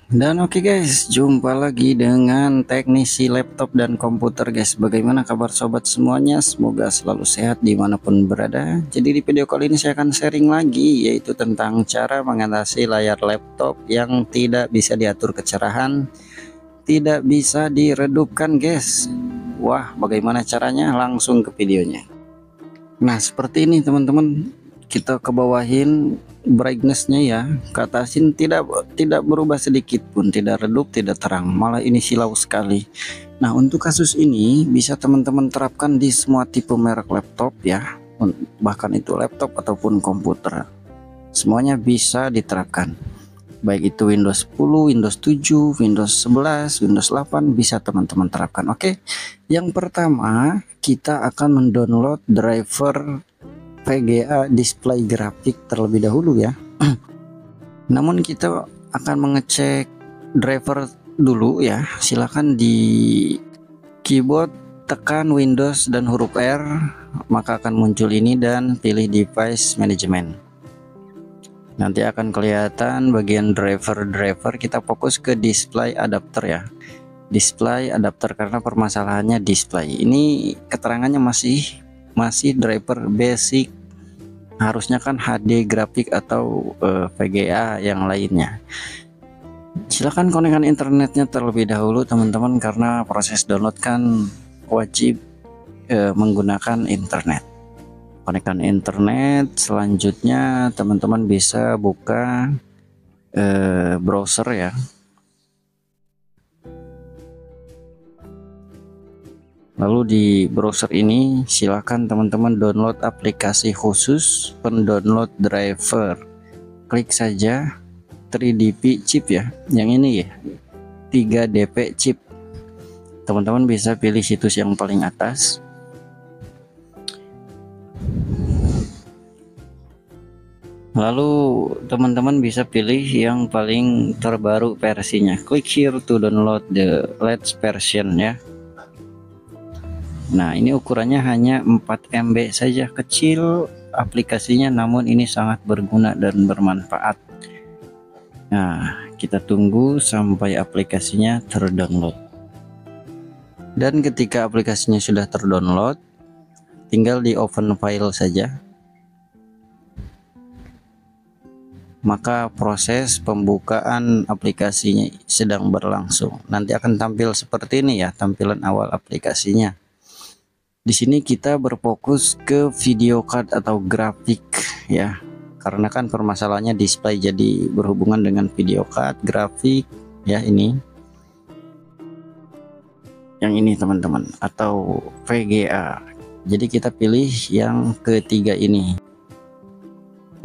Dan oke guys, jumpa lagi dengan teknisi laptop dan komputer guys. Bagaimana kabar sobat semuanya? Semoga selalu sehat dimanapun berada. Jadi di video kali ini saya akan sharing lagi, yaitu tentang cara mengatasi layar laptop yang tidak bisa diatur kecerahan, tidak bisa diredupkan guys. Wah, bagaimana caranya? Langsung ke videonya. Nah, seperti ini teman-teman, kita ke bawahin brightnessnya ya, ke atasin, tidak berubah sedikit pun, tidak redup, tidak terang, malah ini silau sekali. Nah, untuk kasus ini bisa teman-teman terapkan di semua tipe merek laptop ya, bahkan itu laptop ataupun komputer, semuanya bisa diterapkan, baik itu Windows 10, Windows 7, Windows 11, Windows 8 bisa teman-teman terapkan. Oke, yang pertama kita akan mendownload driver VGA display grafik terlebih dahulu ya. Namun kita akan mengecek driver dulu ya. Silakan di keyboard tekan Windows dan huruf R, maka akan muncul ini dan pilih device management. Nanti akan kelihatan bagian driver, kita fokus ke display adapter ya. Display adapter karena permasalahannya display. Ini keterangannya masih driver basic, harusnya kan HD grafik atau VGA yang lainnya. Silahkan konekkan internetnya terlebih dahulu teman-teman, karena proses download kan wajib menggunakan internet. Konekkan internet, selanjutnya teman-teman bisa buka browser ya. Lalu di browser ini silakan teman-teman download aplikasi khusus pendownload driver. Klik saja 3DP chip ya, yang ini ya, 3DP chip. Teman-teman bisa pilih situs yang paling atas. Lalu teman-teman bisa pilih yang paling terbaru versinya. Klik here to download the latest version ya. Nah, ini ukurannya hanya 4 MB saja, kecil aplikasinya, namun ini sangat berguna dan bermanfaat. Nah, kita tunggu sampai aplikasinya terdownload. Dan ketika aplikasinya sudah terdownload, tinggal di open file saja. Maka proses pembukaan aplikasinya sedang berlangsung. Nanti akan tampil seperti ini ya, tampilan awal aplikasinya. Di sini kita berfokus ke video card atau grafik ya, karena kan permasalahannya display, jadi berhubungan dengan video card, grafik ya. Ini yang ini teman-teman, atau VGA. Jadi kita pilih yang ketiga ini.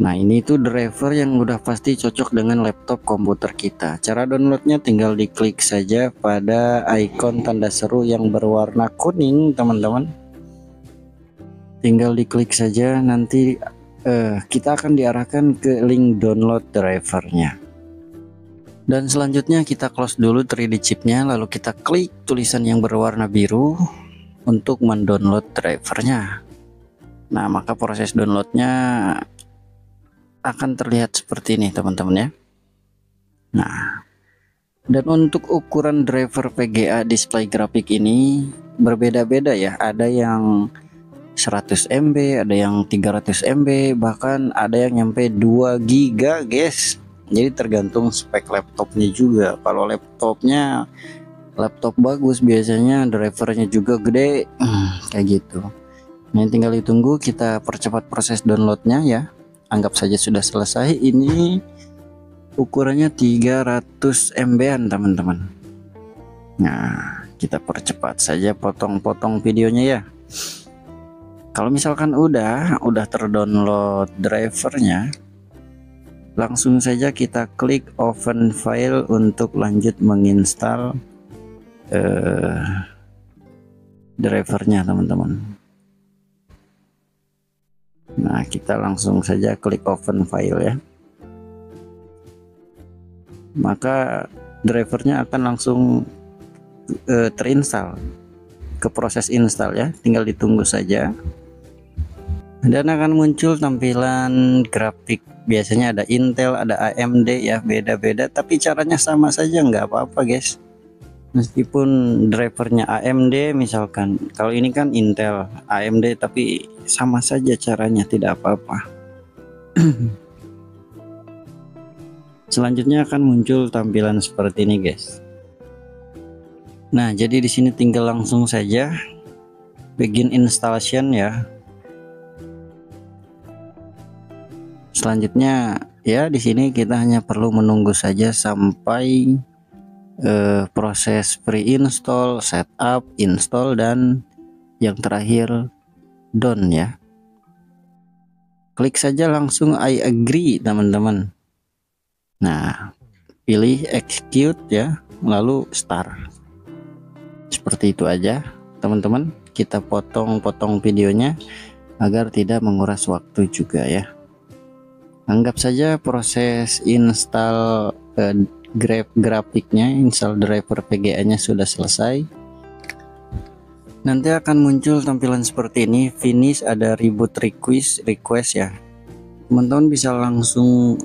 Nah, ini tuh driver yang udah pasti cocok dengan laptop komputer kita. Cara downloadnya tinggal diklik saja pada ikon tanda seru yang berwarna kuning teman-teman. Tinggal diklik saja, nanti kita akan diarahkan ke link download drivernya. Dan selanjutnya kita close dulu 3D chipnya, lalu kita klik tulisan yang berwarna biru untuk mendownload drivernya. Nah, maka proses downloadnya akan terlihat seperti ini teman-teman ya. Nah, dan untuk ukuran driver VGA display grafik ini berbeda-beda ya. Ada yang 100 MB, ada yang 300 MB, bahkan ada yang nyampe 2 GB guys. Jadi tergantung spek laptopnya juga. Kalau laptopnya laptop bagus, biasanya drivernya juga gede, kayak gitu. Nah, tinggal ditunggu, kita percepat proses downloadnya ya. Anggap saja sudah selesai. Ini ukurannya 300 MB-an teman-teman. Nah, kita percepat saja potong-potong videonya ya. Kalau misalkan udah terdownload drivernya, langsung saja kita klik open file untuk lanjut menginstal drivernya teman-teman. Nah, kita langsung saja klik open file ya. Maka drivernya akan langsung terinstall, ke proses install ya. Tinggal ditunggu saja. dan akan muncul tampilan grafik. Biasanya ada Intel, ada AMD ya, beda-beda tapi caranya sama saja, nggak apa-apa guys. Meskipun drivernya AMD misalkan, kalau ini kan Intel AMD, tapi sama saja caranya, tidak apa-apa. Selanjutnya akan muncul tampilan seperti ini guys. Nah, jadi di sini tinggal langsung saja begin installation ya. Selanjutnya ya di sini kita hanya perlu menunggu saja sampai proses pre-install, setup, install, dan yang terakhir done ya. Klik saja langsung I agree teman-teman. Nah, pilih execute ya, lalu start. Seperti itu aja teman-teman. Kita potong-potong videonya agar tidak menguras waktu juga ya. Anggap saja proses install grafiknya, install driver PGA nya sudah selesai. Nanti akan muncul tampilan seperti ini, finish, ada reboot request ya. Teman-teman bisa langsung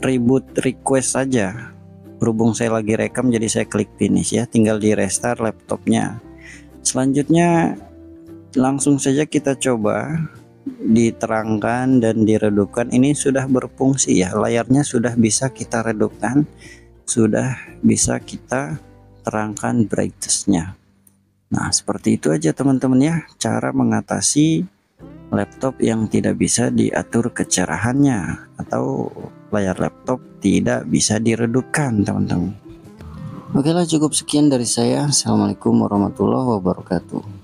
reboot request saja. Berhubung saya lagi rekam jadi saya klik finish ya, tinggal di restart laptopnya. Selanjutnya langsung saja kita coba diterangkan dan diredupkan. Ini sudah berfungsi ya, layarnya sudah bisa kita redupkan, sudah bisa kita terangkan brightness-nya. Nah, seperti itu aja teman-teman ya, cara mengatasi laptop yang tidak bisa diatur kecerahannya atau layar laptop tidak bisa diredupkan teman-teman. Oke lah, cukup sekian dari saya. Assalamualaikum warahmatullahi wabarakatuh.